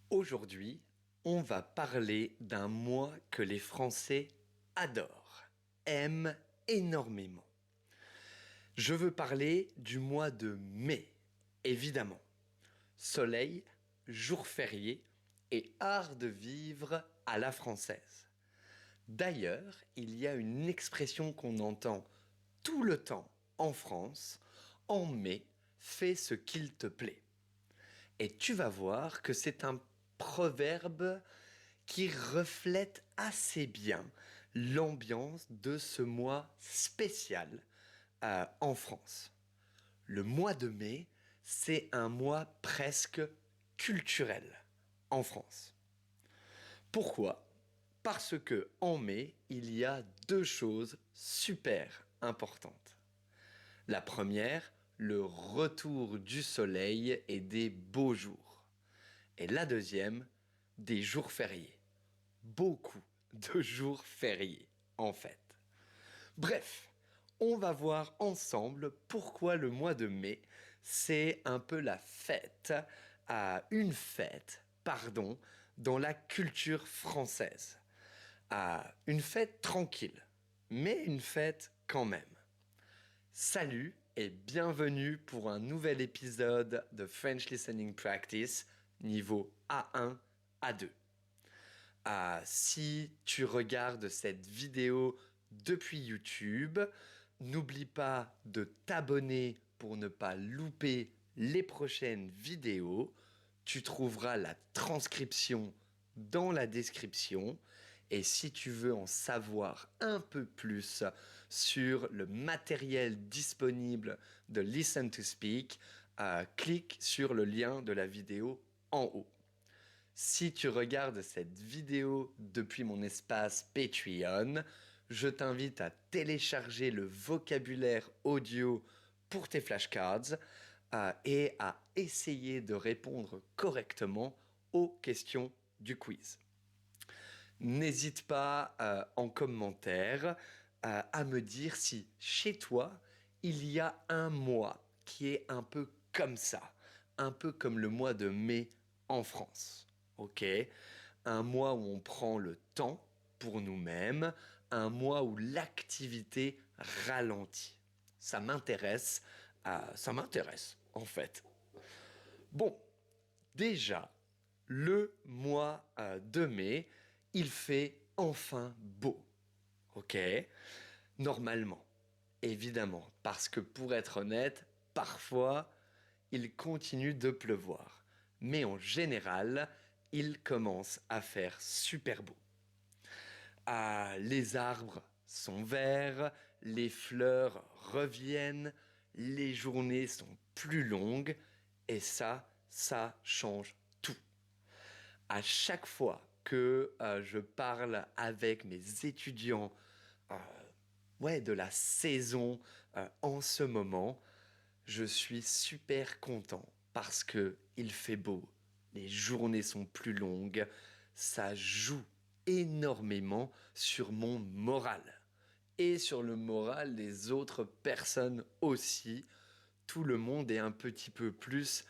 Aujourd'hui, on va parler d'un mois que les Français adorent, aiment énormément. Je veux parler du mois de mai, évidemment. Soleil, jour férié et art de vivre à la française. D'ailleurs, il y a une expression qu'on entend tout le temps en France: en mai, fais ce qu'il te plaît. Et tu vas voir que c'est un proverbe qui reflète assez bien l'ambiance de ce mois spécial en France. Le mois de mai, c'est un mois presque culturel en France. Pourquoi? Parce que en mai, il y a deux choses super importantes. La première, le retour du soleil et des beaux jours. Et la deuxième, des jours fériés. Beaucoup de jours fériés, en fait. Bref, on va voir ensemble pourquoi le mois de mai, c'est un peu la fête, une fête, pardon, dans la culture française. Une fête tranquille, mais une fête quand même. Salut et bienvenue pour un nouvel épisode de French Listening Practice, niveau A1, A2. Si tu regardes cette vidéo depuis YouTube, n'oublie pas de t'abonner pour ne pas louper les prochaines vidéos. Tu trouveras la transcription dans la description. Et si tu veux en savoir un peu plus sur le matériel disponible de Listen to Speak, clique sur le lien de la vidéo en haut. Si tu regardes cette vidéo depuis mon espace Patreon, je t'invite à télécharger le vocabulaire audio pour tes flashcards et à essayer de répondre correctement aux questions du quiz. N'hésite pas en commentaire à me dire si chez toi, il y a un mois qui est un peu comme ça, un peu comme le mois de mai en France. Ok? Un mois où on prend le temps pour nous-mêmes, un mois où l'activité ralentit. Ça m'intéresse en fait. Bon, déjà, le mois de mai, il fait enfin beau. Ok? Normalement, évidemment, parce que pour être honnête, parfois, il continue de pleuvoir. Mais en général, il commence à faire super beau. Les arbres sont verts, les fleurs reviennent, les journées sont plus longues, et ça change tout. À chaque fois que je parle avec mes étudiants de la saison en ce moment, je suis super content parce que il fait beau, les journées sont plus longues, ça joue énormément sur mon moral et sur le moral des autres personnes aussi. Tout le monde est un petit peu plus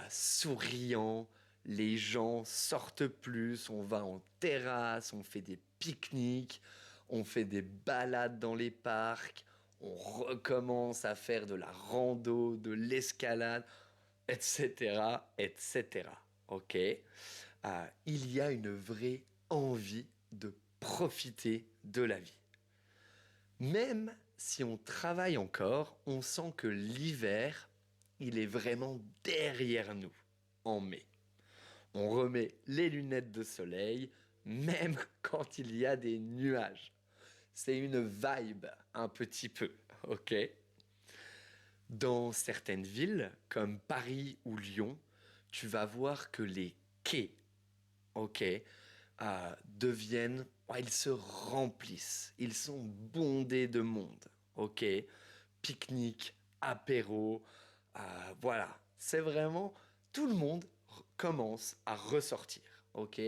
souriant, les gens sortent plus, on va en terrasse, on fait des pique-niques, on fait des balades dans les parcs, on recommence à faire de la rando, de l'escalade, etc., etc. Ok? Il y a une vraie envie de profiter de la vie. Même si on travaille encore, on sent que l'hiver, il est vraiment derrière nous en mai. On remet les lunettes de soleil, même quand il y a des nuages. C'est une vibe un petit peu, ok? Dans certaines villes, comme Paris ou Lyon, tu vas voir que les quais, ok, deviennent, ouais, ils se remplissent, ils sont bondés de monde, ok, pique-nique, apéro, voilà, c'est vraiment, tout le monde commence à ressortir, ok,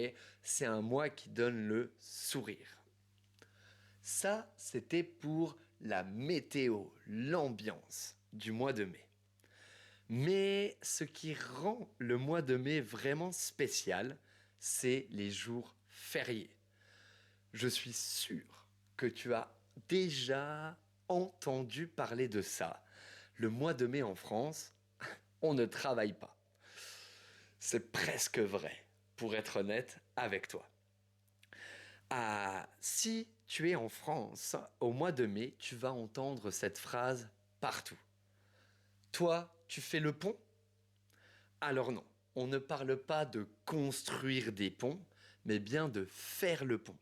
c'est un mois qui donne le sourire. Ça, c'était pour la météo, l'ambiance du mois de mai. Mais ce qui rend le mois de mai vraiment spécial, c'est les jours fériés. Je suis sûr que tu as déjà entendu parler de ça. Le mois de mai en France, on ne travaille pas. C'est presque vrai, pour être honnête avec toi. Si tu es en France, au mois de mai, tu vas entendre cette phrase partout. Toi, tu fais le pont? Alors non, on ne parle pas de construire des ponts, mais bien de faire le pont.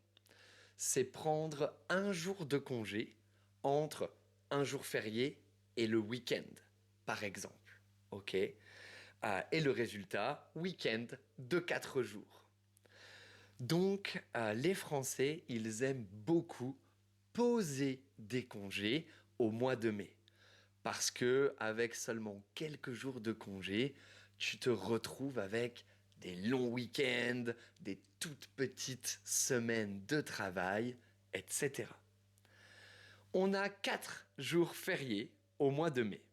C'est prendre un jour de congé entre un jour férié et le week-end, par exemple. OK? Et le résultat, week-end de 4 jours. Donc, les Français, ils aiment beaucoup poser des congés au mois de mai. Parce que avec seulement quelques jours de congé, tu te retrouves avec des longs week-ends, des toutes petites semaines de travail, etc. On a 4 jours fériés au mois de mai.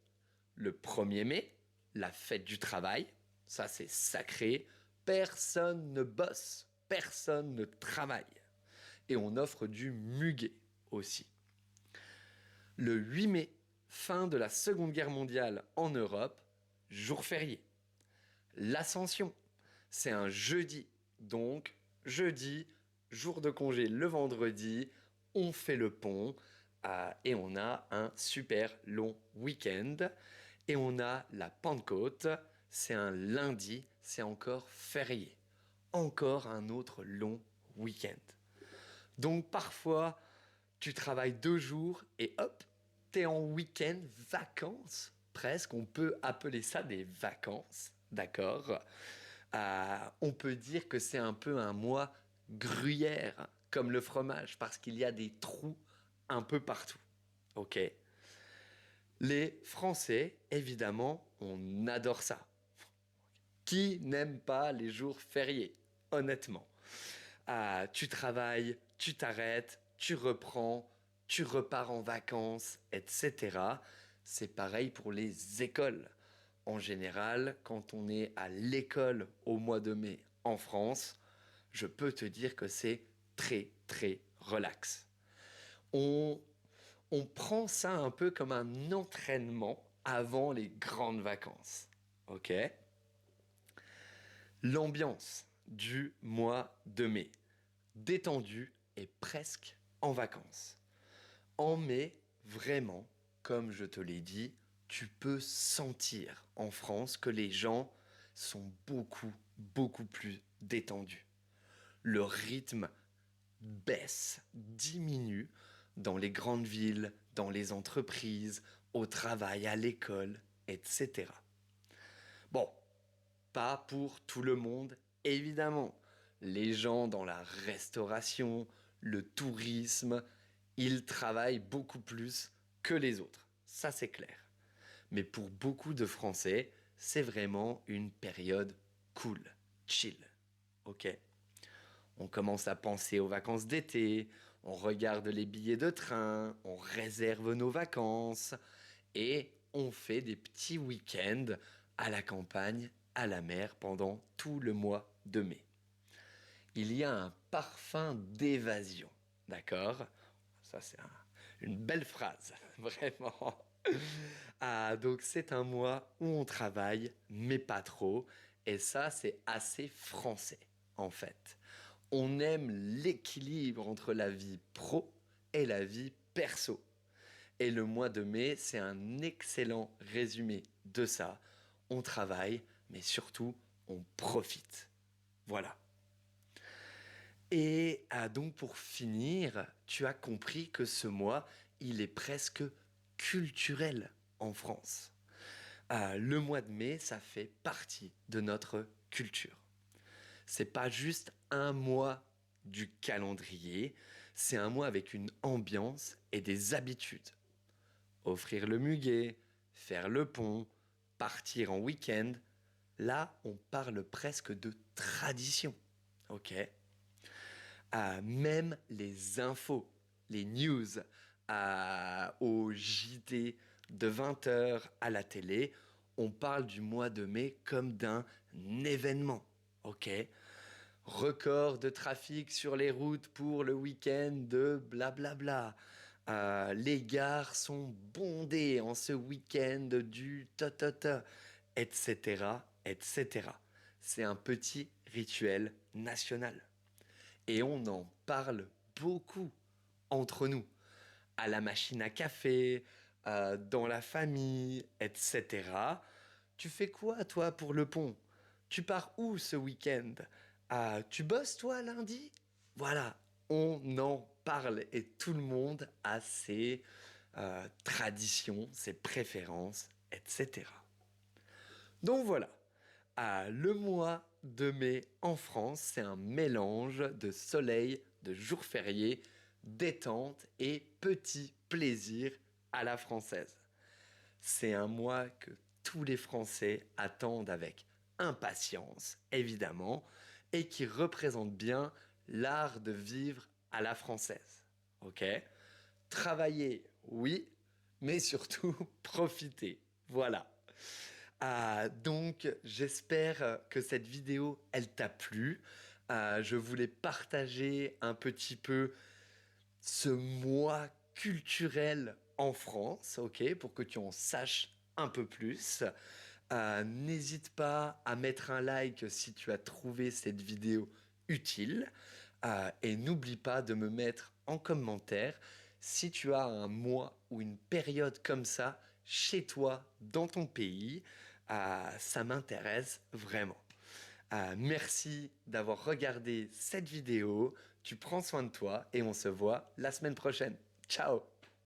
Le 1er mai, la fête du travail, ça c'est sacré, personne ne bosse, personne ne travaille. Et on offre du muguet aussi. Le 8 mai, fin de la Seconde Guerre mondiale en Europe, jour férié. L'Ascension, c'est un jeudi. Donc, jeudi, jour de congé le vendredi, on fait le pont et on a un super long week-end. Et on a la Pentecôte, c'est un lundi, c'est encore férié. Encore un autre long week-end. Donc parfois, tu travailles 2 jours et hop, t'es en week-end, vacances, presque. On peut appeler ça des vacances, d'accord. On peut dire que c'est un peu un mois gruyère, comme le fromage, parce qu'il y a des trous un peu partout, ok. Les Français, évidemment, on adore ça. Qui n'aime pas les jours fériés, honnêtement? Tu travailles, tu t'arrêtes, tu reprends, tu repars en vacances, etc. C'est pareil pour les écoles. En général, quand on est à l'école au mois de mai en France, je peux te dire que c'est très très relax. On, on prend ça un peu comme un entraînement avant les grandes vacances. Ok? L'ambiance du mois de mai, détendue et presque en vacances. En mai, vraiment, comme je te l'ai dit, tu peux sentir en France que les gens sont beaucoup, beaucoup plus détendus. Le rythme baisse, diminue dans les grandes villes, dans les entreprises, au travail, à l'école, etc. Bon, pas pour tout le monde, évidemment. Les gens dans la restauration, le tourisme, ils travaillent beaucoup plus que les autres. Ça, c'est clair. Mais pour beaucoup de Français, c'est vraiment une période cool, chill. Ok? On commence à penser aux vacances d'été, on regarde les billets de train, on réserve nos vacances et on fait des petits week-ends à la campagne, à la mer pendant tout le mois de mai. Il y a un parfum d'évasion, d'accord? Ça, c'est une belle phrase, vraiment. Donc c'est un mois où on travaille, mais pas trop. Et ça, c'est assez français, en fait. On aime l'équilibre entre la vie pro et la vie perso. Et le mois de mai, c'est un excellent résumé de ça. On travaille, mais surtout, on profite. Voilà. Et donc pour finir, tu as compris que ce mois, il est presque culturel en France. Le mois de mai, ça fait partie de notre culture. C'est pas juste un mois du calendrier, c'est un mois avec une ambiance et des habitudes. Offrir le muguet, faire le pont, partir en week-end, là, on parle presque de tradition. Ok? Même les infos, les news, au JT de 20 heures à la télé, on parle du mois de mai comme d'un événement, ok? Record de trafic sur les routes pour le week-end de blablabla. Les gares sont bondées en ce week-end du ta-ta-ta, etc., etc. C'est un petit rituel national. Et on en parle beaucoup entre nous, à la machine à café, dans la famille, etc. Tu fais quoi, toi, pour le pont? Tu pars où ce week-end? Tu bosses, toi, lundi? Voilà, on en parle et tout le monde a ses traditions, ses préférences, etc. Donc voilà, le mois de mai en France, c'est un mélange de soleil, de jours fériés, détente et petits plaisirs à la française. C'est un mois que tous les Français attendent avec impatience, évidemment, et qui représente bien l'art de vivre à la française. Ok? Travailler, oui, mais surtout profiter. Voilà. Donc, j'espère que cette vidéo, elle t'a plu. Je voulais partager un petit peu ce mois culturel en France, ok, pour que tu en saches un peu plus. N'hésite pas à mettre un like si tu as trouvé cette vidéo utile. Et n'oublie pas de me mettre en commentaire si tu as un mois ou une période comme ça chez toi, dans ton pays. Ça m'intéresse vraiment. Merci d'avoir regardé cette vidéo. Tu prends soin de toi et on se voit la semaine prochaine. Ciao!